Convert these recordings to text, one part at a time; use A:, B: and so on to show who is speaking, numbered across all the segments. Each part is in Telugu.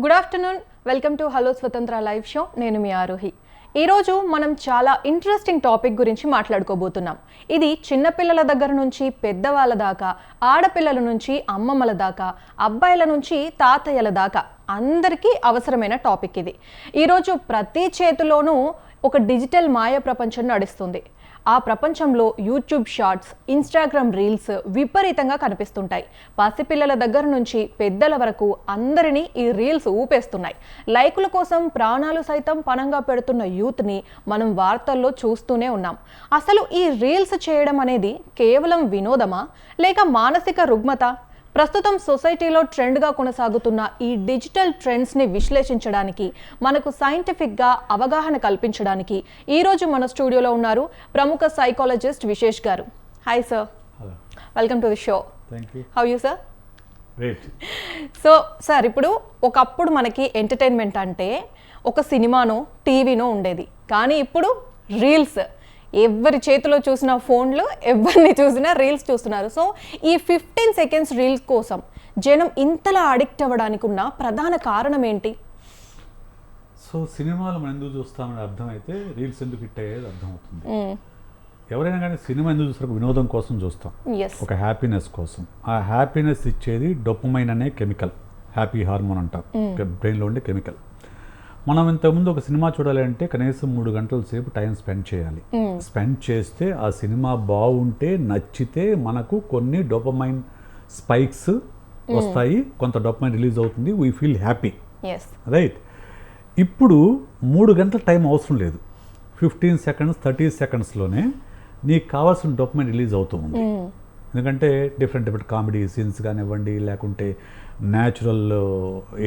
A: Good afternoon, welcome to hello స్వతంత్ర లైవ్ షో. నేను మీ ఆరోహి. ఈరోజు మనం చాలా ఇంట్రెస్టింగ్ టాపిక్ గురించి మాట్లాడుకోబోతున్నాం. ఇది చిన్నపిల్లల దగ్గర నుంచి పెద్దవాళ్ళ దాకా, ఆడపిల్లల నుంచి అమ్మమ్మల దాకా, అబ్బాయిల నుంచి తాతయ్యల దాకా అందరికీ అవసరమైన టాపిక్ ఇది. ఈరోజు ప్రతి చేతిలోనూ ఒక డిజిటల్ మాయ ప్రపంచం నడుస్తుంది. ఆ ప్రపంచంలో యూట్యూబ్ షార్ట్స్, ఇన్స్టాగ్రామ్ రీల్స్ విపరీతంగా కనిపిస్తుంటాయి. పసిపిల్లల దగ్గర నుంచి పెద్దల వరకు అందరినీ ఈ రీల్స్ ఊపేస్తున్నాయి. లైకుల కోసం ప్రాణాలు సైతం పణంగా పెడుతున్న యూత్ని మనం వార్తల్లో చూస్తూనే ఉన్నాం. అసలు ఈ రీల్స్ చేయడం అనేది కేవలం వినోదమా, లేక మానసిక రుగ్మత? ప్రస్తుతం సొసైటీలో ట్రెండ్గా కొనసాగుతున్న ఈ డిజిటల్ ట్రెండ్స్ని విశ్లేషించడానికి, మనకు సైంటిఫిక్గా అవగాహన కల్పించడానికి ఈరోజు మన స్టూడియోలో ఉన్నారు ప్రముఖ సైకాలజిస్ట్ విశేష్ గారు. Hi sir, welcome to the show. How you sir? So sir, ఇప్పుడు ఒకప్పుడు మనకి ఎంటర్టైన్మెంట్ అంటే ఒక సినిమానో టీవీనో ఉండేది, కానీ ఇప్పుడు రీల్స్. ఎవరి చేతిలో చూసిన ఫోన్లో ఎవరిని చూసినా రీల్స్ చూస్తున్నారు. సో ఈ 15 సెకండ్స్ రీల్స్ కోసం జనం ఇంతలా అడిక్ట్ అవ్వడానికి ఉన్న ప్రధాన కారణం ఏంటి?
B: సో సినిమాలు మనం ఎందుకు చూస్తామని అర్థమైతే రీల్స్ ఎందుకు హిట్ అయ్యేది అర్థమవుతుంది. ఎవరైనా కానీ సినిమా ఎందుకు చూస్తారు? వినోదం కోసం చూస్తాం, ఒక హ్యాపీనెస్ కోసం. ఆ హ్యాపీనెస్ ఇచ్చేది డోపమైన్ అనే కెమికల్, హ్యాపీ హార్మోన్ అంటాం, బ్రెయిన్లో ఉండే కెమికల్. మనం ఇంతకుముందు ఒక సినిమా చూడాలి అంటే కనీసం 3 గంటల సేపు టైం స్పెండ్ చేయాలి. స్పెండ్ చేస్తే ఆ సినిమా బాగుంటే, నచ్చితే మనకు కొన్ని డోపమైన్ స్పైక్స్ వస్తాయి, కొంత డోపమైన్ రిలీజ్ అవుతుంది, వీ ఫీల్ హ్యాపీ, రైట్? ఇప్పుడు 3 గంటల టైం అవసరం లేదు. 15 సెకండ్స్ 30 సెకండ్స్లోనే నీకు కావాల్సిన డోపమైన్ రిలీజ్ అవుతూ ఉంది. ఎందుకంటే డిఫరెంట్ కామెడీ సీన్స్ కానివ్వండి, లేకుంటే న్యాచురల్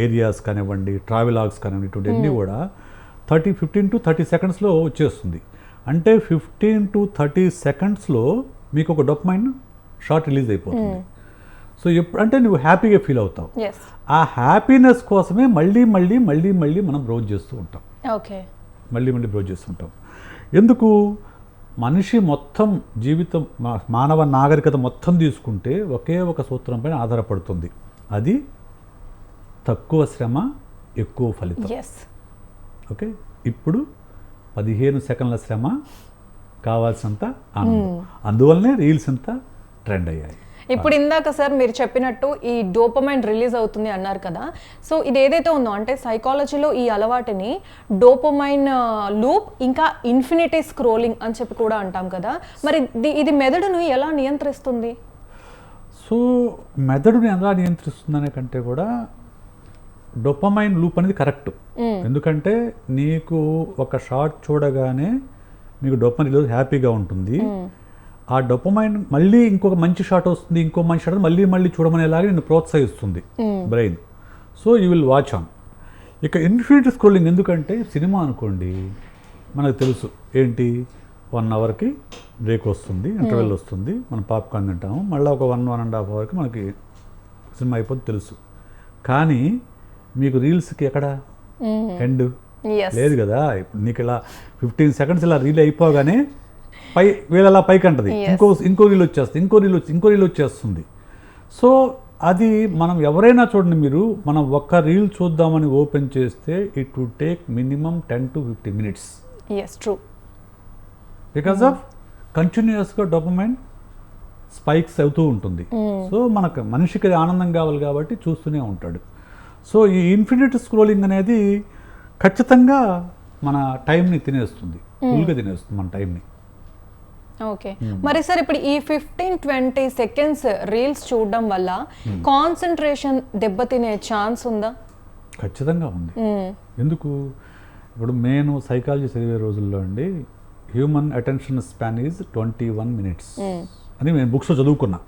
B: ఏరియాస్ కానివ్వండి, ట్రావెలాగ్స్ కానివ్వండి, ఇటువంటి అన్నీ కూడా 15 to 30 సెకండ్స్లో వచ్చేస్తుంది. అంటే 15 to 30 సెకండ్స్లో మీకు ఒక డోపమైన్ షార్ట్ రిలీజ్ అయిపోతుంది. సో ఎప్పుడంటే నువ్వు హ్యాపీగా ఫీల్ అవుతావు. ఆ హ్యాపీనెస్ కోసమే మళ్ళీ మళ్ళీ మళ్ళీ మళ్ళీ మనం బ్రౌజ్ చేస్తూ ఉంటాం. మళ్ళీ మళ్ళీ బ్రౌజ్ చేస్తుంటాం. ఎందుకు? మనిషి మొత్తం జీవితం, మానవ నాగరికత మొత్తం తీసుకుంటే ఒకే ఒక సూత్రం పైన ఆధారపడుతుంది. అది తక్కువ శ్రమ ఎక్కువ ఫలితం. ఓకే, ఇప్పుడు 15 సెకండ్ల శ్రమ, కావాల్సినంత ఆనందం. అందువల్లనే రీల్స్ అంతా ట్రెండ్ అయ్యాయి.
A: ఇప్పుడు ఇందాక సార్ మీరు చెప్పినట్టు ఈ డోపమైన్ రిలీజ్ అవుతుంది అన్నారు కదా. సో ఇది ఏదైతే ఉందో అంటే సైకాలజీలో ఈ అలవాటుని డోపమైన్ లూప్, ఇంకా ఇన్ఫినిటీ స్క్రోలింగ్ అని చెప్పి కూడా అంటాం కదా. మరి ఇది మెదడును ఎలా నియంత్రిస్తుంది?
B: సో మెదడుని ఎలా నియంత్రిస్తుందనే కంటే కూడా డోపమైన్ లూప్ అనేది కరెక్ట్. ఎందుకంటే నీకు ఒక షార్ట్ చూడగానే నీకు డోపమైన్ రిలీజ్ హ్యాపీగా ఉంటుంది. ఆ డోపమైన్ మళ్ళీ ఇంకొక మంచి షాట్ వస్తుంది, ఇంకో మంచి షాట్ మళ్ళీ మళ్ళీ చూడమనేలాగా నేను ప్రోత్సహిస్తుంది brain. So you will watch on. ఇక ఇన్ఫినిటీ స్క్రోలింగ్ ఎందుకంటే సినిమా అనుకోండి, మనకు తెలుసు ఏంటి, 1 అవర్కి బ్రేక్ వస్తుంది, ఇంటర్వెల్ వస్తుంది, మనం పాప్కార్న్ తింటాము, మళ్ళీ ఒక 1.5 అవర్కి మనకి సినిమా అయిపోతుంది తెలుసు. కానీ మీకు రీల్స్కి ఎక్కడ ఎండ్ లేదు కదా. ఇప్పుడు నీకు ఇలా 15 సెకండ్స్ ఇలా రీల్ అయిపోగానే వీళ్ళలా పైకి అంటది, ఇంకో రీల్ వచ్చేస్తుంది, ఇంకో రీల్ వచ్చేస్తుంది. సో అది మనం ఎవరైనా చూడండి, మీరు మనం ఒక్క రీల్ చూద్దామని ఓపెన్ చేస్తే it would take minimum 10 to 15 minutes. Because of కంటిన్యూస్గా డోపమైన్ స్పైక్స్ అవుతూ ఉంటుంది. సో మనిషికి అది ఆనందం కావాలి కాబట్టి చూస్తూనే ఉంటాడు. సో ఈ ఇన్ఫినిటీ స్క్రోలింగ్ అనేది ఖచ్చితంగా మన టైంని తినేస్తుంది, ఫుల్గా తినేస్తుంది మన టైంని.
A: ఓకే, మరి సార్ ఇప్పుడు ఈ 15-20 సెకండ్స్ రీల్స్ చూడడం వల్ల కాన్సన్ట్రేషన్ దెబ్బతినే ఛాన్స్ ఉందా?
B: ఖచ్చితంగా ఉంది. ఎందుకు? ఇప్పుడు నేను సైకాలజీ చదివే రోజుల్లో అండి, human attention span is 21 minutes అని నేను బుక్స్లో చదువుకున్నా.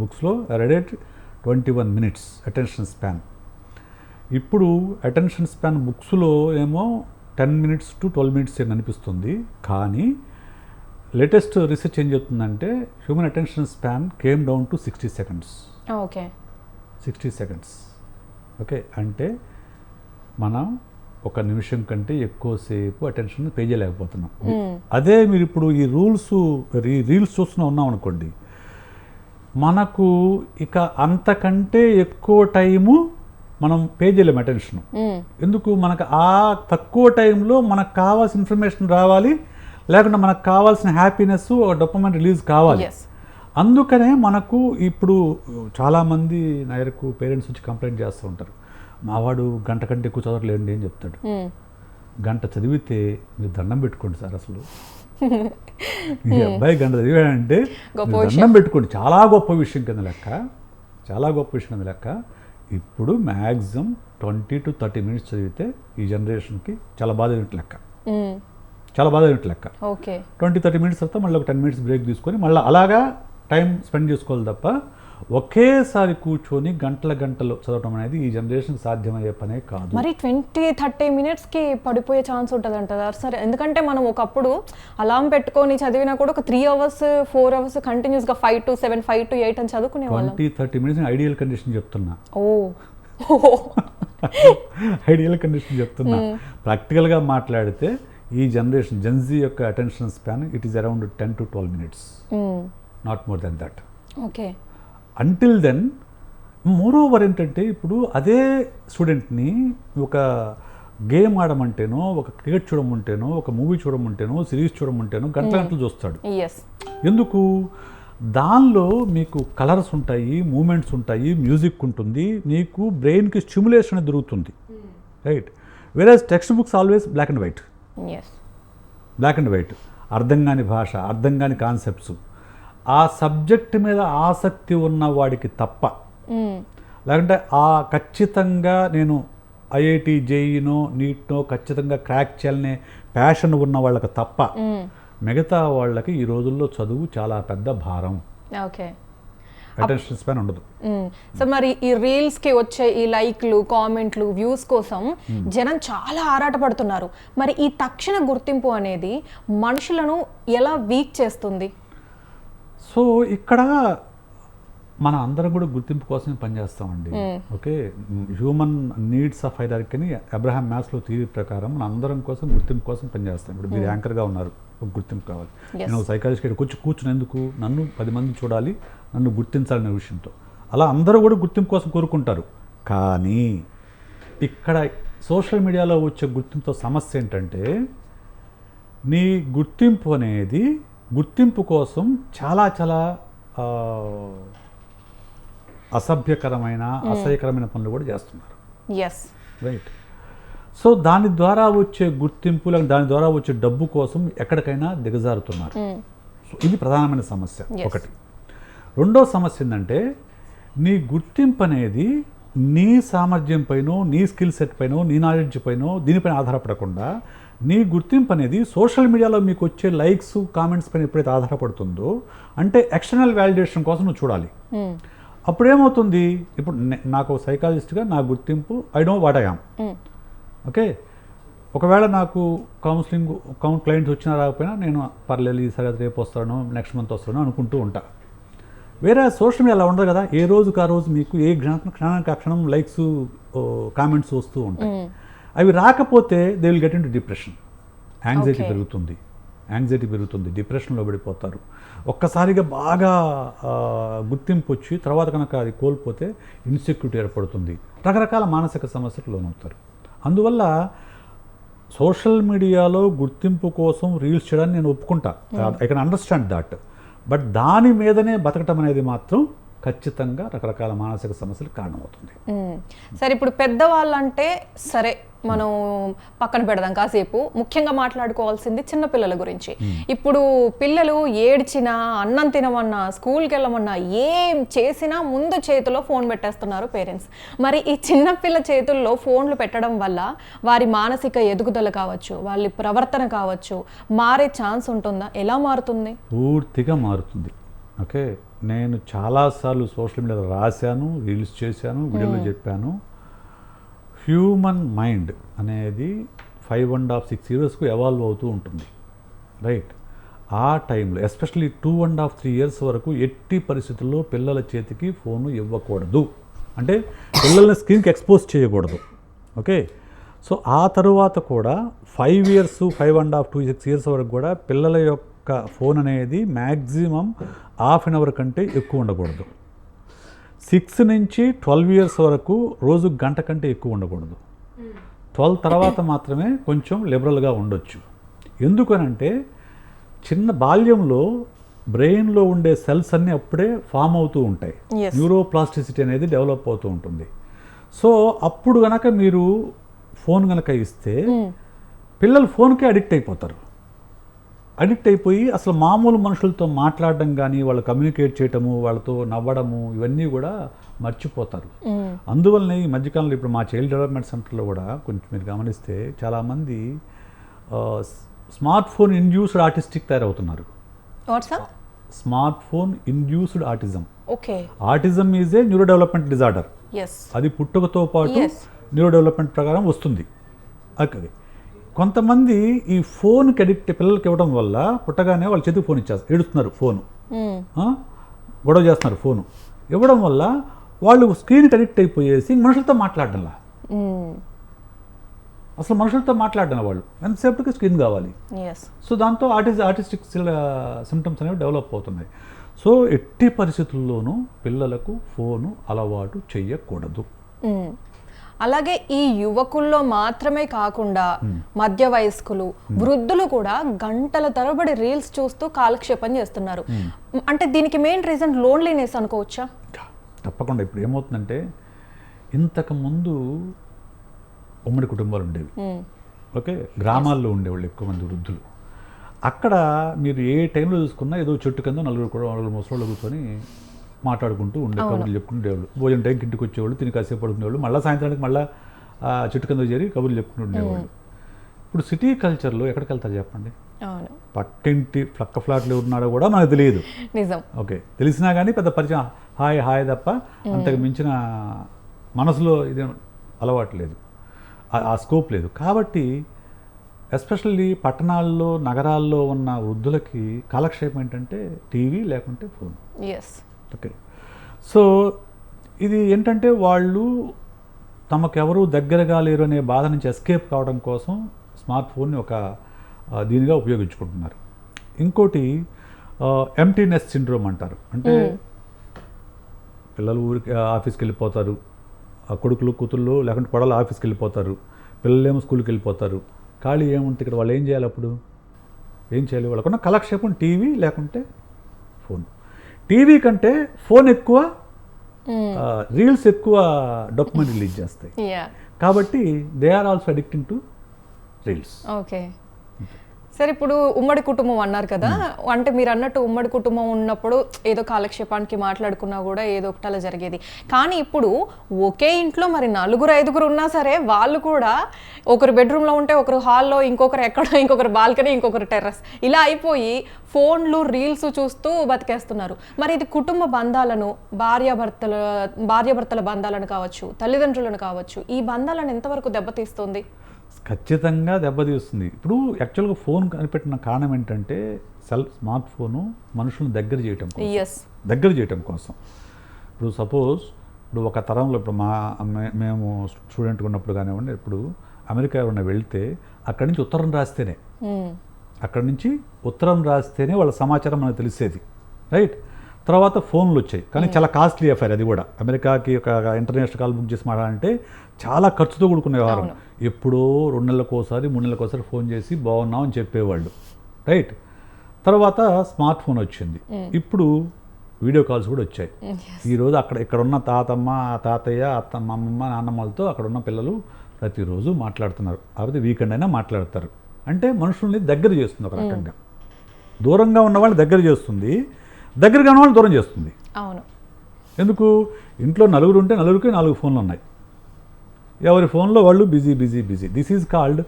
B: బుక్స్లో రెడెడ్ 21 minutes అటెన్షన్ స్పాన్. ఇప్పుడు అటెన్షన్ స్పాన్ బుక్స్లో ఏమో 10 minutes to 12 minutes అనిపిస్తుంది. కానీ లేటెస్ట్ రీసెర్చ్ ఏం చెప్తుందంటే human attention span came down to 60 seconds. 60 seconds. Okay, అంటే మనం 1 నిమిషం కంటే ఎక్కువసేపు అటెన్షన్ పే చేయలేకపోతున్నాం. అదే మీరు ఇప్పుడు ఈ రీల్స్ చూస్తూనే ఉన్నాం అనుకోండి, మనకు ఇక అంతకంటే ఎక్కువ టైము మనం పే చేయలేము అటెన్షన్. ఎందుకు? మనకు ఆ తక్కువ టైంలో మనకు కావాల్సిన ఇన్ఫర్మేషన్ రావాలి, లేకుంటే మనకు కావాల్సిన హ్యాపీనెస్, డోపమైన్ రిలీజ్ కావాలి. అందుకనే మనకు ఇప్పుడు చాలామంది నా దగ్గరకు పేరెంట్స్ వచ్చి కంప్లైంట్ చేస్తూ ఉంటారు, మావాడు గంట కంటే ఎక్కువ చదవట్లేండి అని చెప్తాడు. గంట చదివితే మీరు దండం పెట్టుకోండి సార్, అసలు మీ అబ్బాయి గంట చదివాడంటే దండం పెట్టుకోండి, చాలా గొప్ప విషయం కింద లెక్క, చాలా గొప్ప విషయం కింద లెక్క. ఇప్పుడు మ్యాక్సిమం 20 to 30 minutes చదివితే ఈ జనరేషన్కి చాలా బాధ అయినట్టు లెక్క, చాలా బాధ అయినట్టు లెక్క. 20-30 minutes తర్వాత మళ్ళీ ఒక 10 minutes బ్రేక్ తీసుకొని మళ్ళీ అలాగా టైం స్పెండ్ చేసుకోవాలి తప్ప ఒకేసారి కూర్చొని గంటలు చదవడం అనేది ఈ జనరేషన్ సాధ్యమయ్యే పనే కాదు.
A: మరి 20-30 minutesకి పడిపోయే ఛాన్స్ ఉంటుంది అంటారా సరే? ఎందుకంటే మనం ఒకప్పుడు అలారం పెట్టుకొని చదివినా కూడా ఒక 3 hours 4 hours కంటిన్యూస్గా 5 to 7 5 to 8 అని చదువుకునే వాళ్ళం.
B: 20-30 minutes ఐడియల్ కండిషన్ చెప్తున్నా. ఐడియల్ కండిషన్ చెప్తున్నా. ప్రాక్టికల్గా మాట్లాడితే ఈ జనరేషన్ జెన్జీ యొక్క attention span it is around 10 to 12 minutes, not more than that.
A: Okay.
B: Until then moreover ఏంటంటే ఇప్పుడు అదే స్టూడెంట్ని ఒక గేమ్ ఆడమంటేనో, ఒక క్రికెట్ చూడమంటేనో, ఒక మూవీ చూడమంటేనో, సిరీస్ చూడమంటేనో గంటలు చూస్తాడు. ఎందుకు? దానిలో మీకు కలర్స్ ఉంటాయి, మూమెంట్స్ ఉంటాయి, మ్యూజిక్ ఉంటుంది, నీకు బ్రెయిన్కి స్టిమ్యులేషన్ దొరుకుతుంది, right? Whereas text books always black and white, black and white, అర్థం కాని భాష, అర్థం కాని కాన్సెప్ట్స్. ఆ సబ్జెక్ట్ మీద ఆసక్తి ఉన్న వాడికి తప్ప, లేకుంటే ఆ ఖచ్చితంగా నేను ఐఐటి జేఈనో నీట్నో ఖచ్చితంగా క్రాక్ చేయాలనే ప్యాషన్ ఉన్న వాళ్ళకి తప్ప మిగతా వాళ్ళకి ఈ రోజుల్లో చదువు చాలా పెద్ద భారం. అటెన్షన్ స్పాన్ ఉండదు.
A: సో మరి ఈ రీల్స్కి వచ్చే ఈ లైక్లు, కామెంట్లు, వ్యూస్ కోసం జనం చాలా ఆరాటపడుతున్నారు. మరి ఈ తక్షణ గుర్తింపు అనేది మనుషులను ఎలా వీక్ చేస్తుంది?
B: సో ఇక్కడ మన అందరం కూడా గుర్తింపు కోసమే పనిచేస్తామండి. Okay, human needs of hierarchy అని అబ్రహాం మ్యాథ్స్లో థియరీ ప్రకారం మన అందరం కోసం గుర్తింపు కోసం పనిచేస్తాం. ఇప్పుడు మీరు యాంకర్గా ఉన్నారు, ఒక గుర్తింపు కావాలి. నేను సైకాలజిస్ట్ ఇక్కడ కూర్చునేందుకు, నన్ను 10 మంది చూడాలి, నన్ను గుర్తించాలనే విషయంతో అలా అందరూ కూడా గుర్తింపు కోసం కోరుకుంటారు. కానీ ఇక్కడ సోషల్ మీడియాలో వచ్చే గుర్తింపుతో సమస్య ఏంటంటే, నీ గుర్తింపు అనేది గుర్తింపు కోసం చాలా చాలా అసభ్యకరమైన, అసహ్యకరమైన పనులు కూడా చేస్తున్నారు, రైట్? సో దాని ద్వారా వచ్చే గుర్తింపు, లేక దాని ద్వారా వచ్చే డబ్బు కోసం ఎక్కడికైనా దిగజారుతున్నారు. సో ఇది ప్రధానమైన సమస్య ఒకటి. రెండో సమస్య ఏంటంటే, నీ గుర్తింపు అనేది నీ సామర్థ్యం పైనో, నీ స్కిల్ సెట్ పైనో, నీ నాలెడ్జ్ పైనో, దీనిపైన ఆధారపడకుండా నీ గుర్తింపు అనేది సోషల్ మీడియాలో మీకు వచ్చే లైక్స్, కామెంట్స్ పైన ఎప్పుడైతే ఆధారపడుతుందో, అంటే ఎక్స్టర్నల్ వ్యాలిడేషన్ కోసం నువ్వు చూడాలి. అప్పుడేమవుతుంది? ఇప్పుడు నాకు సైకాలజిస్ట్గా నా గుర్తింపు I know what I am. Okay, ఒకవేళ నాకు కౌన్సిలింగ్ క్లయింట్స్ వచ్చినా రాకపోయినా నేను పర్లేదు, ఈసారి రేపు వస్తాను, నెక్స్ట్ మంత్ వస్తాను అనుకుంటూ ఉంటా. వేరే సోషల్ మీడియా అలా ఉండదు కదా. ఏ రోజుకి ఆ రోజు మీకు ఏ క్షణానికి ఆ క్షణం లైక్స్, కామెంట్స్ వస్తూ ఉంటాయి. అవి రాకపోతే they will get in to depression, anxiety పెరుగుతుంది, డిప్రెషన్లో పడిపోతారు. ఒక్కసారిగా బాగా గుర్తింపు వచ్చి తర్వాత కనుక అది కోల్పోతే ఇన్సెక్యూరిటీ ఏర్పడుతుంది, రకరకాల మానసిక సమస్యలకు లోనవుతారు. అందువల్ల సోషల్ మీడియాలో గుర్తింపు కోసం రీల్స్ చేయడానికి నేను ఒప్పుకుంటా, I can understand that. But దాని మీదనే బతకటం అనేది మాత్రం ఖచ్చితంగా రకరకాల మానసిక సమస్యలకు కారణమవుతుంది.
A: సరే, ఇప్పుడు పెద్దవాళ్ళంటే సరే మనం పక్కన పెడదాం కాసేపు. ముఖ్యంగా మాట్లాడుకోవాల్సింది చిన్నపిల్లల గురించి. ఇప్పుడు పిల్లలు ఏడ్చినా, అన్నం తినమన్నా, స్కూల్కి వెళ్ళమన్నా, ఏం చేసినా ముందు చేతిలో ఫోన్ పెట్టేస్తున్నారు పేరెంట్స్. మరి ఈ చిన్నపిల్ల చేతుల్లో ఫోన్లు పెట్టడం వల్ల వారి మానసిక ఎదుగుదల కావచ్చు, వాళ్ళ ప్రవర్తన కావచ్చు, మారే ఛాన్స్ ఉంటుందా? ఎలా మారుతుంది?
B: పూర్తిగా మారుతుంది. ఓకే, నేను చాలాసార్లు సోషల్ మీడియాలో రాశాను, రీల్స్ చేశాను, వీడియోలో చెప్పాను. హ్యూమన్ మైండ్ అనేది 5.5-6 yearsకు ఎవాల్వ్ అవుతూ ఉంటుంది, రైట్? ఆ టైంలో ఎస్పెషల్లీ 2.5-3 years వరకు ఎట్టి పరిస్థితుల్లో పిల్లల చేతికి ఫోను ఇవ్వకూడదు. అంటే పిల్లల్ని స్క్రీన్కి ఎక్స్పోజ్ చేయకూడదు. ఓకే, సో ఆ తరువాత కూడా 5 years, 5.5-6 years వరకు కూడా పిల్లల యొక్క ఫోన్ అనేది మ్యాక్సిమం ½ an hour కంటే ఎక్కువ ఉండకూడదు. 6 నుంచి 12 ఇయర్స్ వరకు రోజు గంట కంటే ఎక్కువ ఉండకూడదు. 12 తర్వాత మాత్రమే కొంచెం లిబరల్గా ఉండొచ్చు. ఎందుకనంటే చిన్న బాల్యంలో బ్రెయిన్లో ఉండే సెల్స్ అన్నీ అప్పుడే ఫామ్ అవుతూ ఉంటాయి. న్యూరోప్లాస్టిసిటీ అనేది డెవలప్ అవుతూ ఉంటుంది. సో అప్పుడు కనుక మీరు ఫోన్ కనుక ఇస్తే పిల్లలు ఫోన్కే అడిక్ట్ అయిపోతారు. అడిక్ట్ అయిపోయి అసలు మామూలు మనుషులతో మాట్లాడడం కానీ, వాళ్ళు కమ్యూనికేట్ చేయటము, వాళ్ళతో నవ్వడము, ఇవన్నీ కూడా మర్చిపోతారు. అందువల్లనే ఈ మధ్యకాలంలో ఇప్పుడు మా చైల్డ్ డెవలప్మెంట్ సెంటర్లో కూడా కొంచెం మీరు గమనిస్తే చాలామంది స్మార్ట్ ఫోన్ ఇండ్యూస్డ్ ఆర్టిస్టిక్ తయారవుతున్నారు. Smart phone induced autism. Autism is a neuro development disorder. అది పుట్టుకతో పాటు న్యూరో డెవలప్మెంట్ ప్రకారం వస్తుంది. అది కొంతమంది ఈ ఫోన్కి అడిక్ట్ పిల్లలకి ఇవ్వడం వల్ల పుట్టగానే వాళ్ళ చేతికి ఫోన్ ఇచ్చేస్తారు, ఏడుస్తున్నారు, ఫోను గొడవ చేస్తున్నారు. ఫోను ఇవ్వడం వల్ల వాళ్ళు స్క్రీన్కి అడిక్ట్ అయిపోయేసి మనుషులతో మాట్లాడడంలా, అసలు మనుషులతో మాట్లాడడం వాళ్ళు ఎంతసేపటికి స్క్రీన్ కావాలి. సో దాంతో ఆర్టిస్టిక్ సిమ్టమ్స్ అనేవి డెవలప్ అవుతున్నాయి. సో ఎట్టి పరిస్థితుల్లోనూ పిల్లలకు ఫోను అలవాటు చేయకూడదు.
A: అలాగే ఈ యువకుల్లో మాత్రమే కాకుండా మధ్య వయస్కులు, వృద్ధులు కూడా గంటల తరబడి రీల్స్ చూస్తూ కాలక్షేపం చేస్తున్నారు. అంటే దీనికి మెయిన్ రీజన్ లోన్లీనెస్ అనుకోవచ్చా?
B: తప్పకుండా. ఇప్పుడు ఏమవుతుందంటే ఇంతకుముందు ఉమ్మడి కుటుంబాలు ఉండేవి. ఓకే, గ్రామాల్లో ఉండేవాళ్ళు ఎక్కువ మంది వృద్ధులు. అక్కడ మీరు ఏ టైంలో చూసుకున్నా ఏదో చెట్టు కింద నలుగురు ముసలోళ్ళు కూర్చొని మాట్లాడుకుంటూ ఉండే, కబుర్లు చెప్పుకుంటేవాళ్ళు. భోజనం టైంకి ఇంటికి వచ్చేవాళ్ళు, తిని కాసేపు పడుకునేవాళ్ళు, మళ్ళీ సాయంత్రానికి మళ్ళీ చెట్టు కింద చేరి కబుర్లు చెప్పుకుంటూ ఉండేవాళ్ళు. ఇప్పుడు సిటీ కల్చర్లో ఎక్కడికి వెళ్తారు చెప్పండి? పక్కింటి పక్క ఫ్లాట్లు ఉన్నాడో కూడా మనకు తెలియదు. ఓకే, తెలిసినా కానీ పెద్ద పరిచయం హాయ్ హాయ్ తప్ప అంతకు మించిన మనసులో ఇది అలవాటు లేదు, ఆ స్కోప్ లేదు. కాబట్టి ఎస్పెషల్లీ పట్టణాల్లో నగరాల్లో ఉన్న వృద్ధులకి కాలక్షేపం ఏంటంటే టీవీ లేకుంటే ఫోన్. ఓకే, సో ఇది ఏంటంటే వాళ్ళు తమకెవరూ దగ్గరగా లేరు అనే బాధ నుంచి ఎస్కేప్ కావడం కోసం స్మార్ట్ ఫోన్ని ఒక దీనిగా ఉపయోగించుకుంటున్నారు. ఇంకోటి ఎంప్టీనెస్ సిండ్రోమ్ అంటారు. అంటే పిల్లలు ఊరికి ఆఫీస్కి వెళ్ళిపోతారు, కొడుకులు కూతుళ్ళు లేకుంటే కొడలు ఆఫీస్కి వెళ్ళిపోతారు, పిల్లలేమో స్కూల్కి వెళ్ళిపోతారు. ఖాళీ ఏముంటే ఇక్కడ వాళ్ళు ఏం చేయాలి? అప్పుడు ఏం చేయాలి? వాళ్ళకున్న కాలక్షేపం టీవీ లేకుంటే ఫోన్. టీవీ కంటే ఫోన్ ఎక్కువ, రీల్స్ ఎక్కువ డోపమైన్ రిలీజ్ చేస్తాయి. కాబట్టి they are also addicting to reels.
A: Okay, సరే ఇప్పుడు ఉమ్మడి కుటుంబం అన్నారు కదా, అంటే మీరు అన్నట్టు ఉమ్మడి కుటుంబం ఉన్నప్పుడు ఏదో కాలక్షేపానికి మాట్లాడుకున్నా కూడా ఏదో ఒకటి అలా జరిగేది. కానీ ఇప్పుడు ఒకే ఇంట్లో మరి 4-5 ఉన్నా సరే వాళ్ళు కూడా ఒకరు బెడ్రూమ్లో ఉంటే ఒకరు హాల్లో, ఇంకొకరు ఎక్కడో, ఇంకొకరు బాల్కనీ, ఇంకొకరు టెర్రస్, ఇలా అయిపోయి ఫోన్లు రీల్స్ చూస్తూ బతికేస్తున్నారు. మరి ఇది కుటుంబ బంధాలను, భార్యాభర్తల బంధాలను కావచ్చు, తల్లిదండ్రులను కావచ్చు, ఈ బంధాలను ఎంతవరకు దెబ్బతీస్తుంది?
B: ఖచ్చితంగా దెబ్బతీస్తుంది. ఇప్పుడు యాక్చువల్గా ఫోన్ కనిపెట్టిన కారణం ఏంటంటే స్మార్ట్ ఫోను మనుషులను దగ్గర చేయటం కోసం. ఇప్పుడు సపోజ్ ఇప్పుడు ఒక తరంలో ఇప్పుడు మేము స్టూడెంట్గా ఉన్నప్పుడు కానివ్వండి, ఇప్పుడు అమెరికా ఏమన్నా వెళ్తే అక్కడి నుంచి ఉత్తరం రాస్తేనే వాళ్ళ సమాచారం మనకు తెలిసేది, రైట్? తర్వాత ఫోన్లు వచ్చాయి, కానీ చాలా కాస్ట్లీ అఫైర్ అది కూడా. అమెరికాకి ఒక ఇంటర్నేషనల్ కాల్ బుక్ చేసి మాట్లాడాలంటే చాలా ఖర్చుతో కూడుకునే వ్యవహారం. ఎప్పుడో 2 నెలలకోసారి 3 నెలలకోసారి ఫోన్ చేసి బాగున్నాం అని చెప్పేవాళ్ళు, రైట్? తర్వాత స్మార్ట్ ఫోన్ వచ్చింది, ఇప్పుడు వీడియో కాల్స్ కూడా వచ్చాయి. ఈరోజు ఇక్కడ ఉన్న తాతమ్మ, తాతయ్య, అత్తమ్మ, అమ్మమ్మ, నాన్నమ్మలతో అక్కడ ఉన్న పిల్లలు ప్రతిరోజు మాట్లాడుతున్నారు. కాకపోతే వీకెండ్ అయినా మాట్లాడతారు. అంటే మనుషుల్ని దగ్గర చేస్తుంది ఒక రకంగా. దూరంగా ఉన్న వాళ్ళని దగ్గర చేస్తుంది, దగ్గరగా ఉన్న వాళ్ళు దూరం చేస్తుంది.
A: అవును.
B: ఎందుకు? ఇంట్లో 4 ఉంటే 4కి 4 ఫోన్లు ఉన్నాయి, ఎవరి ఫోన్లో వాళ్ళు busy. This is called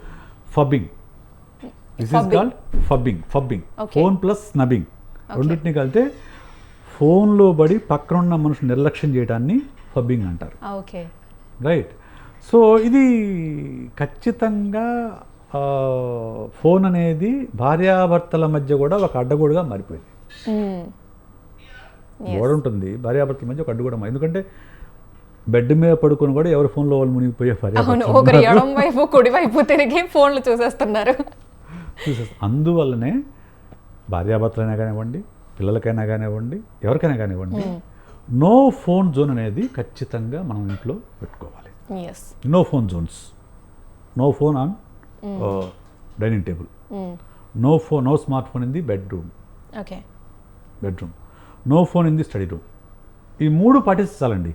B: phubbing. Phubbing phone plus snubbing రెండింటిని కలితే ఫోన్లో పడి పక్కనున్న మనుషులు నిర్లక్ష్యం చేయడాన్ని ఫబ్బింగ్ అంటారు, రైట్? సో ఇది ఖచ్చితంగా ఫోన్ అనేది భార్యాభర్తల మధ్య కూడా ఒక అడ్డగోడుగా మారిపోయింది. గోడ ఉంటుంది భార్యాభర్తల మధ్య ఒక అడ్డుగోడ. ఎందుకంటే బెడ్ మీద పడుకొని కూడా ఎవరి ఫోన్లో వాళ్ళు మునిగిపోయే
A: ఒకరి ఎడం వైపు కుడి వైపు తిరిగి ఫోన్లు చూసేస్తున్నారు.
B: అందువల్లనే భార్యాభర్తలైనా కానివ్వండి, పిల్లలకైనా కానివ్వండి, ఎవరికైనా కానివ్వండి, నో ఫోన్ జోన్ అనేది ఖచ్చితంగా మనం ఇంట్లో పెట్టుకోవాలి.
A: Yes.
B: No phone zones, no phone on dining table, no smart phone in the bedroom, no phone in the study room. ఈ 3 పాటించాలండి.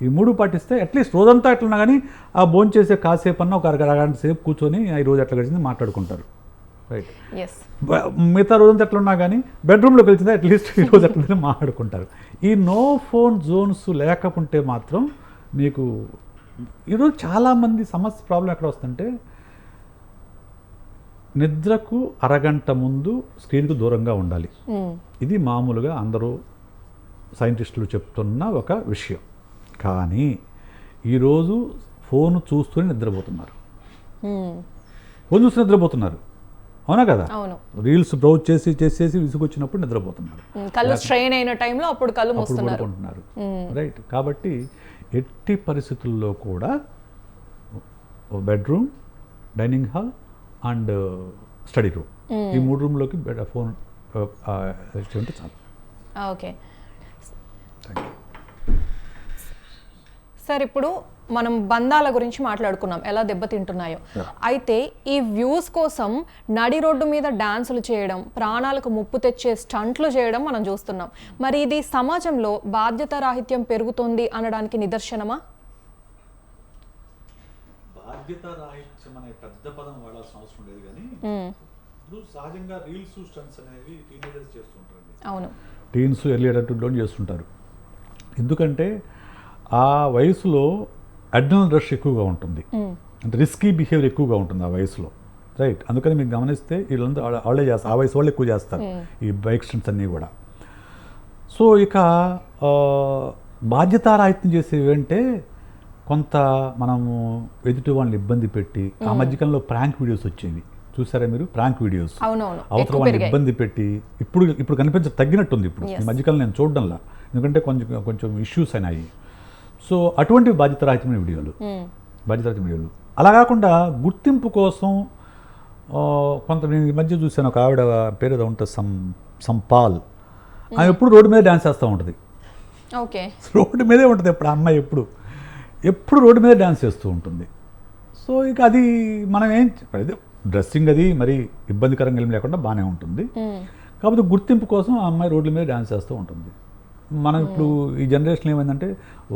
B: ఈ 3 పాటిస్తే అట్లీస్ట్ రోజంతా ఎట్లున్నా కానీ ఆ భోజనం చేసే కాసేపు అన్న ఒక అరగంట సేపు కూర్చొని ఈ రోజు ఎట్లా గడిచింది మాట్లాడుకుంటారు. రైట్. మిగతా రోజంతా ఎట్లున్నా కానీ బెడ్రూమ్లోకి వెళ్తుందా అట్లీస్ట్ ఈ రోజు ఎట్లా మాట్లాడుకుంటారు. ఈ నో ఫోన్ జోన్స్ లేకపోతే మాత్రం మీకు ఈరోజు చాలామంది సమస్య ప్రాబ్లం ఎక్కడ వస్తుందంటే నిద్రకు అరగంట ముందు స్క్రీన్కు దూరంగా ఉండాలి. ఇది మామూలుగా అందరూ సైంటిస్టులు చెప్తున్న ఒక విషయం. కానీ ఈరోజు ఫోన్ చూస్తూనే నిద్రపోతున్నారు. ఫోన్ చూస్తూ నిద్రపోతున్నారు, అవునా కదా? రీల్స్ బ్రౌజ్ చేసేసి విసుగొచ్చినప్పుడు నిద్రపోతున్నారు.
A: కళ్ళు స్ట్రెయిన్ అయిన టైంలో అప్పుడు కళ్ళు మూస్తున్నారు.
B: రైట్. కాబట్టి ఎట్టి పరిస్థితుల్లో కూడా bedroom, dining hall and study room, ఈ 3 రూమ్లోకి ఫోన్ ఉంటే చాలు.
A: ఓకే సార్, ఇప్పుడు మనం బంధాల గురించి మాట్లాడుకున్నాం, ఎలా దెబ్బతింటున్నాయో. అయితే ఈ వ్యూస్ కోసం నడి రోడ్డు మీద డాన్సులు చేయడం, ప్రాణాలకు ముప్పు తెచ్చే స్టంట్లు చేయడం మనం చూస్తున్నాం. మరి ఇది సమాజంలో బాధ్యత రాహిత్యం పెరుగుతోంది అనడానికి నిదర్శనమా?
B: బాధ్యత రాహిత్యం అనే పెద్ద పదం వాడాల్సిన అవసరం లేదు, కానీ ఇప్పుడు సహజంగా రీల్స్ స్టంట్స్ అనేవి టీనేజర్స్ చేస్తుంటారు.
A: అవును,
B: టీన్స్ ఎర్లీ అడల్ట్హుడ్లో చేస్తుంటారు. ఎందుకంటే ఆ వయసులో అడ్రినల్ రష్ ఎక్కువగా ఉంటుంది, అంటే రిస్కీ బిహేవియర్ ఎక్కువగా ఉంటుంది ఆ వయసులో. రైట్. అందుకని మీకు గమనిస్తే వీళ్ళందరూ వాళ్ళే చేస్తారు, ఆ వయసు వాళ్ళు ఎక్కువ చేస్తారు ఈ బైక్ స్టంట్స్ అన్నీ కూడా. సో ఇక బాధ్యతారాహిత్యం చేసేవి అంటే కొంత మనము ఎదుటి వాళ్ళని ఇబ్బంది పెట్టి, ఆ మధ్యకాలంలో ప్రాంక్ వీడియోస్ వచ్చేవి చూసారా మీరు? ప్రాంక్ వీడియోస్ అవతల వాళ్ళని ఇబ్బంది పెట్టి ఇప్పుడు తగ్గినట్టుంది ఇప్పుడు ఈ మధ్యకాలం నేను చూడడంలా, ఎందుకంటే కొంచెం ఇష్యూస్ అయినాయి. సో అటువంటి బాధ్యతారాహిత్యమైన వీడియోలు. అలా కాకుండా గుర్తింపు కోసం కొంత నేను ఈ మధ్య చూశాను, ఒక ఆవిడ పేరు ఏదో ఉంటుంది, సంపాల్. ఆమె ఎప్పుడు రోడ్డు మీద డ్యాన్స్ చేస్తూ ఉంటుంది. రోడ్డు మీదే ఉంటుంది ఎప్పుడు ఆ అమ్మాయి, ఎప్పుడు రోడ్డు మీద డ్యాన్స్ చేస్తూ ఉంటుంది. సో ఇక అది మనం ఏం డ్రెస్సింగ్ అది మరి ఇబ్బందికరంగా ఏం లేకుండా బాగానే ఉంటుంది. కాకపోతే గుర్తింపు కోసం ఆ అమ్మాయి రోడ్ల మీద డ్యాన్స్ చేస్తూ ఉంటుంది. మనం ఇప్పుడు ఈ జనరేషన్ ఏమైందంటే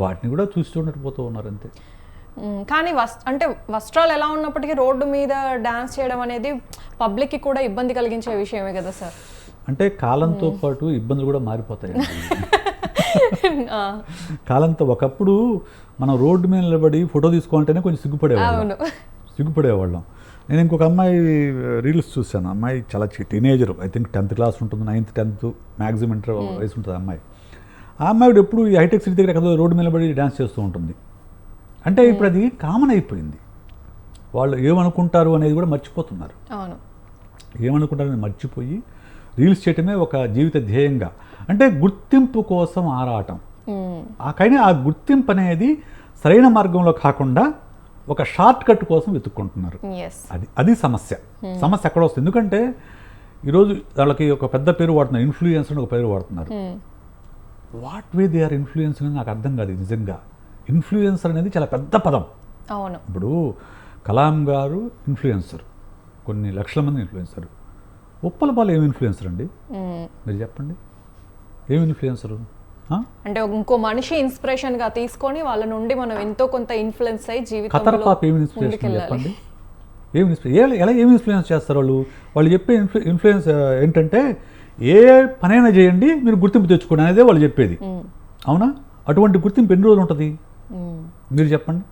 B: వాటిని కూడా చూసి చూడనట్టు పోతూ ఉన్నారు అంతే.
A: కానీ అంటే వస్త్రాలు ఎలా ఉన్నప్పటికీ రోడ్డు మీద డాన్స్ చేయడం అనేది పబ్లిక్కి కూడా ఇబ్బంది కలిగించే విషయమే కదా సార్?
B: అంటే కాలంతో పాటు ఇబ్బందులు కూడా మారిపోతాయి. కాలంతో ఒకప్పుడు మనం రోడ్డు మీద నిలబడి ఫోటో తీసుకోవాలంటేనే కొంచెం సిగ్గుపడేవాళ్ళం. నేను ఇంకొక అమ్మాయి రీల్స్ చూశాను. అమ్మాయి చాలా teenager, I think 10th class ఉంటుంది, 9th 10th మ్యాక్సిమం ఇంటర్ వయసు ఉంటుంది అమ్మాయి. ఆ అమ్మాయి ఎప్పుడు ఈ హైటెక్ సిటీ దగ్గర ఎక్కడో రోడ్డు మీద నిలబడి డ్యాన్స్ చేస్తూ ఉంటుంది. అంటే ఇప్పుడు అది కామన్ అయిపోయింది. వాళ్ళు ఏమనుకుంటారు అనేది కూడా మర్చిపోతున్నారు. ఏమనుకుంటారు అనేది మర్చిపోయి రీల్స్ చేయటమే ఒక జీవిత ధ్యేయంగా, అంటే గుర్తింపు కోసం ఆరాటం. కానీ ఆ గుర్తింపు అనేది సరైన మార్గంలో కాకుండా ఒక షార్ట్ కట్ కోసం వెతుక్కుంటున్నారు. అది సమస్య ఎక్కడ వస్తుంది? ఎందుకంటే ఈరోజు వాళ్ళకి ఒక పెద్ద పేరు వాడుతున్నారు, ఇన్ఫ్లుయెన్సర్ అని ఒక పేరు వాడుతున్నారు. What way they are influencing నాకు అర్థం కాదు నిజంగా. ఇన్ఫ్లుయెన్సర్ అనేది చాలా పెద్ద పదం. ఇప్పుడు కలాం గారు ఇన్ఫ్లుయెన్సర్, కొన్ని లక్షల మంది ఇన్ఫ్లుయెన్సర్. ఉప్పలపాలు ఏమి ఇన్ఫ్లుయెన్సర్ అండి? మీరు చెప్పండి, ఏమి ఇన్ఫ్లుయెన్సరు?
A: అంటే ఇంకో మనిషి ఇన్స్పిరేషన్ గా తీసుకొని వాళ్ళ నుండి మనం ఎంతో కొంత ఇన్ఫ్లుయెన్స్ అయ్యి జీవితంలో
B: ఖతర్పాప్ ఏమి ఇన్స్పిరేషన్ చెప్పండి? ఎలా ఏమి ఇన్ఫ్లుయెన్స్ చేస్తారు వాళ్ళు చెప్పే ఇన్ఫ్లుయెన్స్ ఏంటంటే ఏ పనైనా చేయండి మీరు గుర్తింపు తెచ్చుకోండి అనేదే వాళ్ళు చెప్పేది. అవునా? అటువంటి గుర్తింపు ఎన్ని రోజులు ఉంటుంది మీరు చెప్పండి?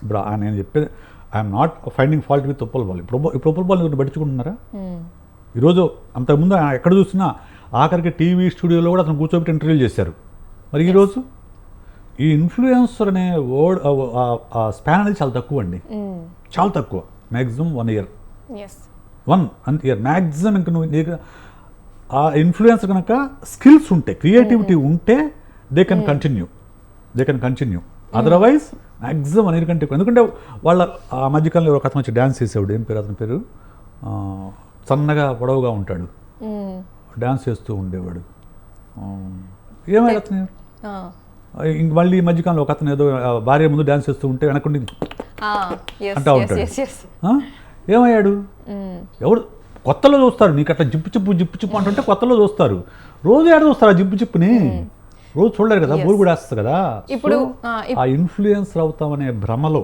B: ఇప్పుడు నేను చెప్పేది I'm not finding fault with ఉప్పలపాలు. ఇప్పుడు ఉప్పలపాలు పట్టించుకుంటున్నారా? ఈరోజు అంతకుముందు ఎక్కడ చూసినా ఆఖరికి టీవీ స్టూడియోలో కూడా అతను కూర్చోబెట్టి ఇంటర్వ్యూలు చేశారు. మరి ఈరోజు ఈ ఇన్ఫ్లుయెన్సర్ అనే వర్డ్ ఆ స్పాన్ అనేది చాలా తక్కువ అండి, చాలా తక్కువ. Maximum 1 year, 1 year maximum. ఇంక నువ్వు ఆ ఇన్ఫ్లుయెన్సర్ కనుక స్కిల్స్ ఉంటే, క్రియేటివిటీ ఉంటే they can continue. Otherwise maximum 1 year కంటే ఎక్కువ. ఎందుకంటే వాళ్ళ ఆ మధ్యకాలంలో ఒక అతను వచ్చి డ్యాన్స్ చేసేవాడు, ఏం పేరు అతని పేరు, సన్నగా పొడవుగా ఉంటాడు, డ్యాన్స్ చేస్తూ ఉండేవాడు. ఏమైనా ఇంక మళ్ళీ ఈ మధ్యకాలంలో ఒక అతను ఏదో భార్య ముందు డ్యాన్స్ చేస్తూ ఉంటే వెనకుండి అంటా ఉంటాడు. ఏమయ్యాడు? ఎవరు కొత్తలో చూస్తారు, నీకు అట్లా జిప్పు చిప్పు అంటుంటే కొత్తలో చూస్తారు. రోజు ఏడ చూస్తారు ఆ జిప్పుని, రోజు చూడలేరు కదా, బోరు కూడా వేస్తుంది కదా. ఇప్పుడు ఆ ఇన్ఫ్లుయెన్సర్ అవుతామనే భ్రమలో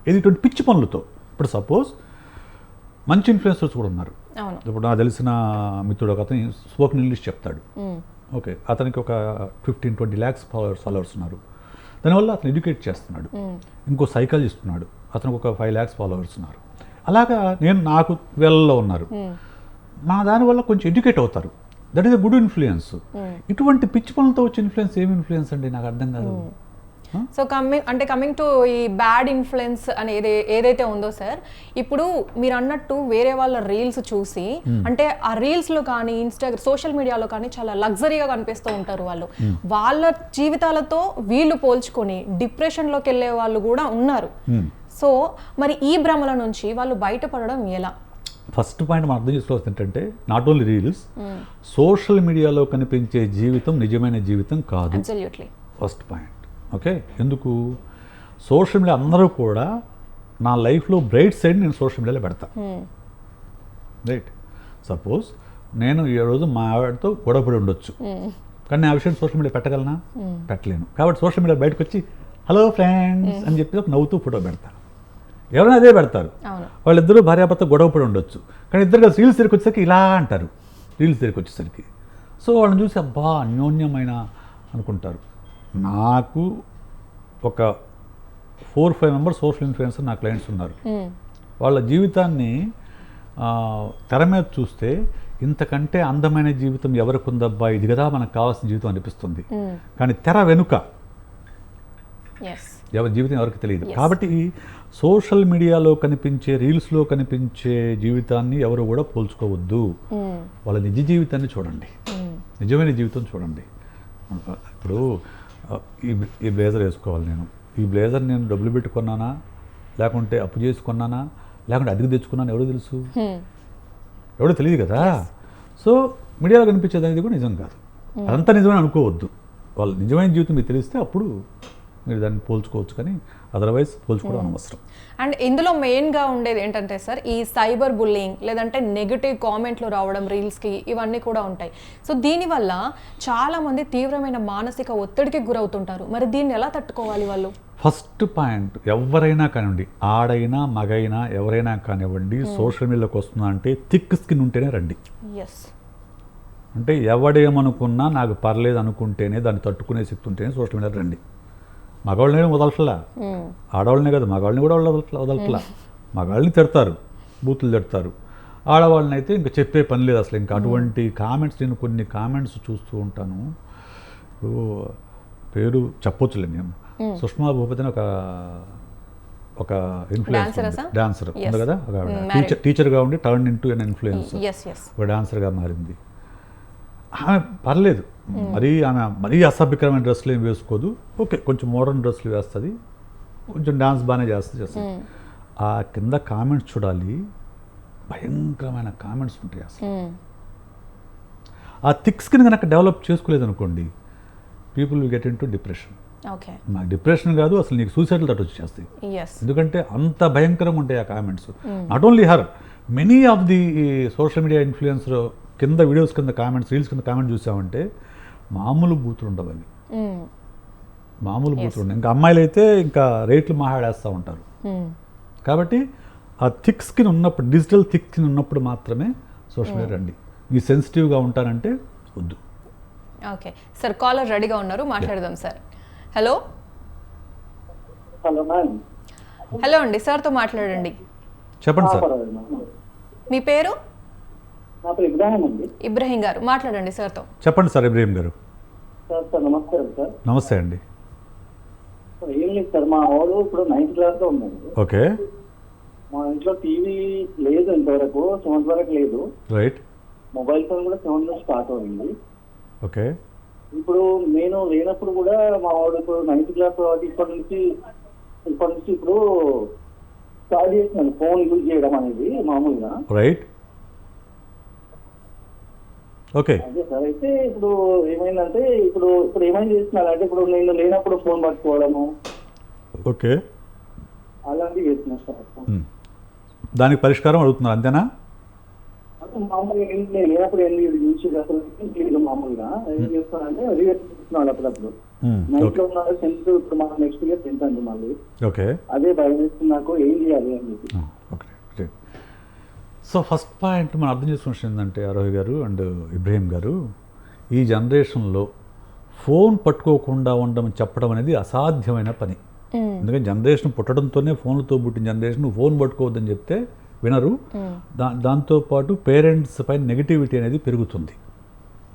B: ఇది ఇటువంటి పిచ్చి పనులతో, ఇప్పుడు సపోజ్ మంచి ఇన్ఫ్లుయెన్సర్స్ కూడా ఉన్నారు. ఇప్పుడు నాకు తెలిసిన మిత్రుడు ఒక అతను స్పోకెన్ ఇంగ్లీష్ చెప్తాడు. ఓకే, అతనికి ఒక 15-20 lakhs ఫాలోవర్స్ ఉన్నారు. దానివల్ల అతను ఎడ్యుకేట్ చేస్తున్నాడు. ఇంకో సైకాలజిస్ట్ ఉన్నాడు, అతనికి ఒక 5 lakhs ఫాలోవర్స్ ఉన్నారు. అలాగా నాకు వేళ్ళలో ఉన్నారు. మా దానివల్ల కొంచెం ఎడ్యుకేట్ అవుతారు. That is a good influence. ఇటువంటి పిచ్చి పనులతో వచ్చే ఇన్ఫ్లుయెన్స్ ఏమి ఇన్ఫ్లుయెన్స్ అండి, నాకు అర్థం కాదు.
A: సో కమింగ్ టు ఈ బ్యాడ్ ఇన్ఫ్లుయెన్స్ అనేది ఏదైతే ఉందో సార్, ఇప్పుడు మీరు అన్నట్టు వేరే వాళ్ళ రీల్స్ చూసి, అంటే ఆ రీల్స్లో కానీ సోషల్ మీడియాలో కానీ చాలా లగ్జరీగా కనిపిస్తూ ఉంటారు వాళ్ళు. వాళ్ళ జీవితాలతో వీళ్ళు పోల్చుకొని డిప్రెషన్లోకి వెళ్ళే వాళ్ళు కూడా ఉన్నారు. సో మరి ఈ భ్రమల నుంచి వాళ్ళు బయటపడడం ఎలా?
B: ఫస్ట్ పాయింట్ మనం అర్థం చేసుకోవాల్సింది ఏంటంటే, నాట్ ఓన్లీ రీల్స్, సోషల్ మీడియాలో కనిపించే జీవితం నిజమైన జీవితం కాదు. First point. ఓకే, ఎందుకు? సోషల్ మీడియా అందరూ కూడా నా లైఫ్లో బ్రైట్ సైడ్ నేను సోషల్ మీడియాలో పెడతా. రైట్, సపోజ్ నేను ఈ రోజు మా ఆవిడతో గొడవపడి ఉండొచ్చు, కానీ ఆ విషయం సోషల్ మీడియా పెట్టగలనా? పెట్టలేను. కాబట్టి సోషల్ మీడియా బయటకు వచ్చి హలో ఫ్రెండ్స్ అని చెప్పి ఒక నవ్వుతూ ఫోటో పెడతా. ఎవరైనా అదే పెడతారు. వాళ్ళిద్దరూ భార్యాభర్త గొడవపడి ఉండొచ్చు, కానీ ఇద్దరు కలిసి రీల్స్ దగ్గరికి వచ్చేసరికి ఇలా అంటారు. రీల్స్ దగ్గరికి వచ్చేసరికి సో వాళ్ళని చూసి అబ్బా అన్యోన్యమైన అనుకుంటారు. నాకు ఒక 4-5 మెంబర్స్ సోషల్ ఇన్ఫ్లుయెన్సర్ నా క్లయింట్స్ ఉన్నారు. వాళ్ళ జీవితాన్ని తెర మీద చూస్తే ఇంతకంటే అందమైన జీవితం ఎవరికి ఉందబ్బా, ఇది కదా మనకు కావాల్సిన జీవితం అనిపిస్తుంది. కానీ తెర వెనుక ఎవరి జీవితం ఎవరికి తెలియదు. కాబట్టి సోషల్ మీడియాలో కనిపించే రీల్స్లో కనిపించే జీవితాన్ని ఎవరు కూడా పోల్చుకోవద్దు. వాళ్ళ నిజ జీవితాన్ని చూడండి, నిజమైన జీవితం చూడండి. ఇప్పుడు ఈ బ్లేజర్ వేసుకోవాలి, ఈ బ్లేజర్ నేను డబ్బులు పెట్టుకున్నానా, లేకుంటే అప్పు చేసుకున్నానా, లేకుంటే అద్దెకు తెచ్చుకున్నాను ఎవడో తెలుసు? ఎవడో తెలియదు కదా. సో మీడియాలో కనిపించేది అనేది కూడా నిజం కాదు. అదంతా నిజమని అనుకోవద్దు. వాళ్ళ నిజమైన జీవితం మీకు తెలిస్తే అప్పుడు మీరు దాన్ని పోల్చుకోవచ్చు, కానీ అదర్వైజ్ పోల్చుకోవడం అనవసరం.
A: అండ్ ఇందులో మెయిన్గా ఉండేది ఏంటంటే సార్, ఈ సైబర్ బుల్లింగ్ లేదంటే నెగిటివ్ కామెంట్లు రావడం రీల్స్కి, ఇవన్నీ కూడా ఉంటాయి. సో దీనివల్ల చాలామంది తీవ్రమైన మానసిక ఒత్తిడికి గురవుతుంటారు. మరి దీన్ని ఎలా తట్టుకోవాలి వాళ్ళు?
B: ఫస్ట్ పాయింట్, ఎవరైనా కానివ్వండి, ఆడైనా మగైనా ఎవరైనా కానివ్వండి, సోషల్ మీడియాలోకి వస్తున్నా అంటే థిక్ స్కిన్ ఉంటేనే రండి. అంటే ఎవడేమనుకున్నా నాకు పర్లేదు అనుకుంటేనే, దాన్ని తట్టుకునే శక్తి ఉంటేనే సోషల్ మీడియాలో రండి. మగవాళ్ళని వదలట్లా, ఆడవాళ్ళనే కదా మగవాళ్ళని కూడా వదలట్లా. మగవాళ్ళని తిడతారు, బూతులు తిడతారు. ఆడవాళ్ళని అయితే ఇంకా చెప్పే పని లేదు అసలు. ఇంకా అటువంటి కామెంట్స్, నేను కొన్ని కామెంట్స్ చూస్తూ ఉంటాను. ఇప్పుడు పేరు చెప్పొచ్చులే, నేను సుష్మా భూపతి అని ఒక ఇన్ఫ్లుయెన్సర్ డాన్సర్ ఉంది కదా, టీచర్గా ఉండి టర్న్ ఇంటూ ఎన్ ఇన్ఫ్లుయెన్సర్, ఒక డాన్సర్గా మారింది. ఆమె పర్లేదు, మరీ అసభ్యకరమైన డ్రెస్సులు ఏం వేసుకోదు. ఓకే, కొంచెం మోడర్న్ డ్రెస్సులు వేస్తుంది, కొంచెం డాన్స్ బాగానే చేస్తుంది. ఆ కింద కామెంట్స్ చూడాలి, భయంకరమైన కామెంట్స్ ఉంటాయి అసలు. ఆ థిక్ స్కిన్ కనుక డెవలప్ చేసుకోలేదు అనుకోండి, people will get in to depression. నాకు డిప్రెషన్ కాదు, అసలు నీకు సూసైడల్ థాట్ వచ్చేస్తాయి. ఎందుకంటే అంత భయంకరంగా ఉంటాయి ఆ comments. Not only her, many of the social media influencer కింద వీడియోస్ కింద కామెంట్స్, రీల్స్ కింద కామెంట్ చూసామంటే మామూలు బూతులు ఉండవు అవి, మామూలు బూతులు ఉండవు. ఇంకా అమ్మాయిలు అయితే ఇంకా రేట్లు మాట్లాడేస్తూ ఉంటారు. కాబట్టి ఆ థిక్ స్కిన్ ఉన్నప్పుడు, డిజిటల్ థిక్ స్కిన్ ఉన్నప్పుడు మాత్రమే సోషల్ మీడియా రండి. మీ సెన్సిటివ్గా ఉంటారంటే వద్దు.
A: ఓకే సార్, కాలర్ రెడీగా ఉన్నారు, మాట్లాడదాం సార్. హలో హలో అండి, సార్తో మాట్లాడండి.
B: చెప్పండి సార్,
A: మీ పేరు?
C: ఇబ్రాహిం అండి.
A: ఇబ్రాహిం గారు మాట్లాడండి సార్తో.
B: చెప్పండి సార్. ఇబ్రాహిం గారు
C: నమస్కారం సార్.
B: నమస్తే అండి.
C: ఏం లేదు సార్, మా వాడు ఇప్పుడు 9th క్లాస్లో ఉన్నాడు.
B: ఓకే.
C: మా ఇంట్లో టీవీ లేదు ఇంతవరకు, 7th వరకు లేదు.
B: రైట్.
C: మొబైల్ ఫోన్ కూడా 7th లో స్టార్ట్ అయింది.
B: ఓకే.
C: ఇప్పుడు నేను లేనప్పుడు కూడా మా వాడు ఇప్పుడు 9th క్లాస్ కాబట్టి ఇప్పటి నుంచి ఇప్పుడు స్టార్ట్ చేస్తున్నాను ఫోన్ యూజ్ చేయడం అనేది మామూలుగా.
B: రైట్. ఓకే.
C: అదే సార్, అయితే ఇప్పుడు ఏమైందంటే ఇప్పుడు ఏమైంది చేస్తున్నారంటే ఇప్పుడు నేను లేనప్పుడు ఫోన్ పట్టుకోవడము
B: ఓకే.
C: అలాంటివి చేస్తున్నారు సార్.
B: దానికి పరిష్కారం అడుగుతున్నారు అంతేనా?
C: మామూలుగా నేను లేనప్పుడు ఏంది యూజ్ అసలు లేదు. మామూలుగా ఏం చేస్తానంటే రివర్స్ చేస్తున్నాడు అప్పుడప్పుడు. నైట్ లో ఉన్నారు సెన్సిటివ్. ఇప్పుడు మనం నెక్స్ట్ ఇయర్ తింటాను మళ్ళీ.
B: ఓకే.
C: అదే భయం వేస్తుంది నాకు, ఏం చేయాలి అని చెప్పి.
B: ఓకే. సో ఫస్ట్ పాయింట్ మనం అర్థం చేసుకున్న విషయం ఏంటంటే ఆరోహి గారు అండ్ ఇబ్రహీం గారు, ఈ జనరేషన్లో ఫోన్ పట్టుకోకుండా ఉండడం చెప్పడం అనేది అసాధ్యమైన పని. ఎందుకంటే జనరేషన్ పుట్టడంతోనే ఫోన్లతో పుట్టిన జనరేషన్ ఫోన్ పట్టుకోవద్దని చెప్తే వినరు. దాంతోపాటు పేరెంట్స్ పైన నెగిటివిటీ అనేది పెరుగుతుంది.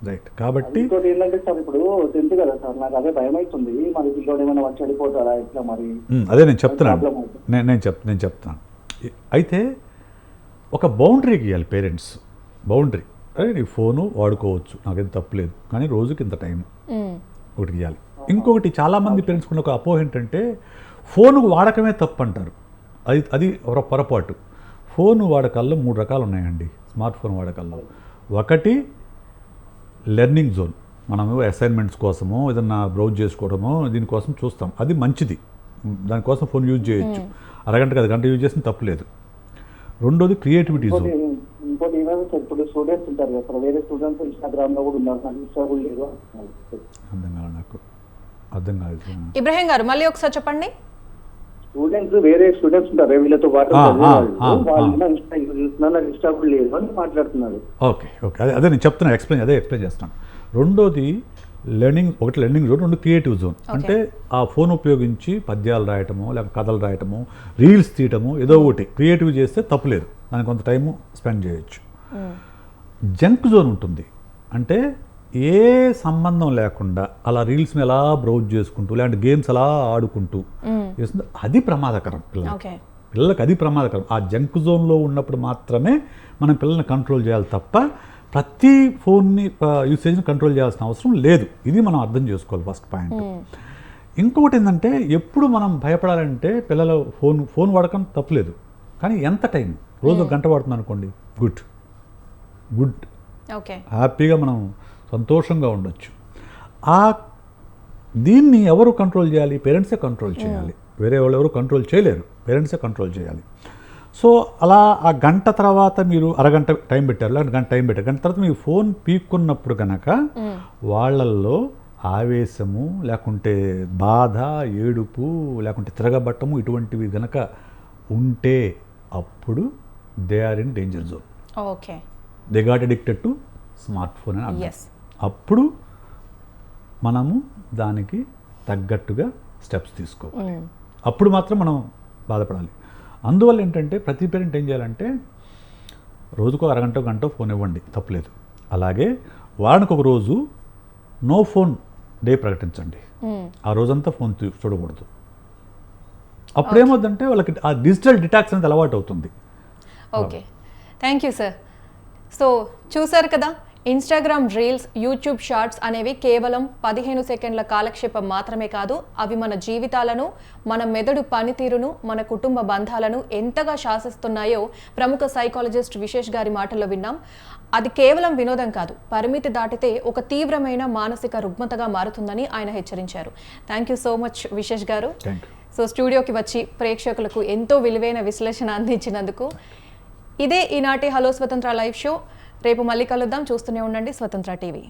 B: రైట్. కాబట్టి
C: ఇంకోటి ఏంటంటే సార్, ఇప్పుడు టెన్త్ కదా సార్, నాకు అదే భయం అవుతుంది. మరి పిల్లోడు ఏమైనా వచ్చి వెళ్ళిపోతారా ఇట్లా మరి.
B: అదే నేను చెప్తున్నాను. నేను చెప్తాను. అయితే ఒక బౌండరీ గీయాలి పేరెంట్స్. బౌండరీ, అదే నీ ఫోను వాడుకోవచ్చు, నాకేం తప్పులేదు, కానీ రోజుకి ఇంత టైం ఒకటి గీయాలి. ఇంకొకటి చాలామంది పేరెంట్స్ ఉన్న ఒక అపోహ ఏంటంటే ఫోను వాడకమే తప్పు అంటారు. అది ఒక పొరపాటు. ఫోన్ వాడకాల్లో 3 రకాలు ఉన్నాయండి. స్మార్ట్ ఫోన్ వాడకాల్లో ఒకటి లెర్నింగ్ జోన్. మనము అసైన్మెంట్స్ కోసమో ఏదన్నా బ్రౌజ్ చేసుకోవడమో దీనికోసం చూస్తాం, అది మంచిది. దానికోసం ఫోన్ యూజ్ చేయొచ్చు. అరగంటకి 10 గంట యూజ్ చేసిన తప్పులేదు. రెండోది క్రియేటివిటీ జోన్.
C: ఇంకోటి ఏమైనా సార్, ఇప్పుడు స్టూడెంట్స్ ఉంటారు కదా సార్, వేరే స్టూడెంట్స్ ఇన్స్టాగ్రామ్ లో కూడా ఉన్నారు, నాకు ఇన్స్టాగ్రామ్ లేదు.
B: అర్థం కాదు.
A: ఇబ్రహీం గారు మళ్ళీ ఒకసారి చెప్పండి.
C: స్టూడెంట్స్ వేరే స్టూడెంట్స్ ఉంటారు, వీళ్ళతో పాటు వాళ్ళు ఇన్స్టాగ్రామ్ లేదు అని మాట్లాడుతున్నారు.
B: ఓకే. అదే నేను చెప్తున్నా, ఎక్స్ప్లెయిన్ చేస్తాను. రెండోది లెర్నింగ్, ఒకటి లెర్నింగ్ జోన్, రెండు క్రియేటివ్ జోన్. అంటే ఆ ఫోన్ ఉపయోగించి పద్యాలు రాయటము, లేక కథలు రాయటము, రీల్స్ తీయటము, ఏదో ఒకటి క్రియేటివ్ చేస్తే తప్పులేదు, దానికి కొంత టైము స్పెండ్ చేయొచ్చు. జంక్ జోన్ ఉంటుంది. అంటే ఏ సంబంధం లేకుండా అలా రీల్స్ని ఎలా బ్రౌజ్ చేసుకుంటూ లేదంటే గేమ్స్ అలా ఆడుకుంటూ చేస్తుంది, అది ప్రమాదకరం పిల్లలకి అది ప్రమాదకరం. ఆ జంక్ జోన్లో ఉన్నప్పుడు మాత్రమే మనం పిల్లల్ని కంట్రోల్ చేయాలి తప్ప ప్రతి ఫోన్ని యూసేజ్ని కంట్రోల్ చేయాల్సిన అవసరం లేదు. ఇది మనం అర్థం చేసుకోవాలి ఫస్ట్ పాయింట్. ఇంకొకటి ఏంటంటే ఎప్పుడు మనం భయపడాలంటే పిల్లల ఫోన్ వాడకం తప్పులేదు, కానీ ఎంత టైం, రోజు 1 గంట వాడుతుంది అనుకోండి, గుడ్ హ్యాపీగా మనం సంతోషంగా ఉండొచ్చు. దీన్ని ఎవరు కంట్రోల్ చేయాలి? పేరెంట్సే కంట్రోల్ చేయాలి. వేరే వాళ్ళు ఎవరు కంట్రోల్ చేయలేరు, పేరెంట్సే కంట్రోల్ చేయాలి. సో అలా ఆ గంట తర్వాత మీరు అరగంట టైం పెట్టారు, లేదంటే గంట టైం పెట్టారు, గంట తర్వాత మీరు ఫోన్ పీక్కున్నప్పుడు కనుక వాళ్ళల్లో ఆవేశము, లేకుంటే బాధ, ఏడుపు, లేకుంటే తిరగబట్టము ఇటువంటివి కనుక ఉంటే అప్పుడు they are in danger zone. They got addicted to smart phone అని అర్థం. అప్పుడు మనము దానికి తగ్గట్టుగా స్టెప్స్ తీసుకోవాలి. అప్పుడు మాత్రం మనం బాధపడాలి. అందువల్ల ఏంటంటే ప్రతి పేరెంట్ ఏం చేయాలంటే రోజుకు అరగంట గంట ఫోన్ ఇవ్వండి, తప్పులేదు. అలాగే వారానికి ఒక రోజు నో ఫోన్ డే ప్రకటించండి. ఆ రోజంతా ఫోన్ చూడకూడదు. అప్పుడేమవుతుందంటే వాళ్ళకి ఆ డిజిటల్ డిటాక్స్ అనేది అలవాటు అవుతుంది.
A: Okay, thank you sir. So చూసారు కదా, ఇన్స్టాగ్రామ్ రీల్స్, యూట్యూబ్ షార్ట్స్ అనేవి కేవలం 15 సెకండ్ల కాలక్షేపం మాత్రమే కాదు, అవి మన జీవితాలను, మన మెదడు పనితీరును, మన కుటుంబ బంధాలను ఎంతగా శాసిస్తున్నాయో ప్రముఖ సైకాలజిస్ట్ విశేష్ గారి మాటల్లో విన్నాం. అది కేవలం వినోదం కాదు, పరిమితి దాటితే ఒక తీవ్రమైన మానసిక రుగ్మతగా మారుతుందని ఆయన హెచ్చరించారు. థ్యాంక్ యూ సో మచ్ విశేష్ గారు. సో స్టూడియోకి వచ్చి ప్రేక్షకులకు ఎంతో విలువైన విశ్లేషణ అందించినందుకు. ఇదే ఈనాటి హలో స్వతంత్ర లైవ్ షో. రేపు మళ్ళీ కలుద్దాం. చూస్తూనే ఉండండి స్వతంత్ర టీవీ.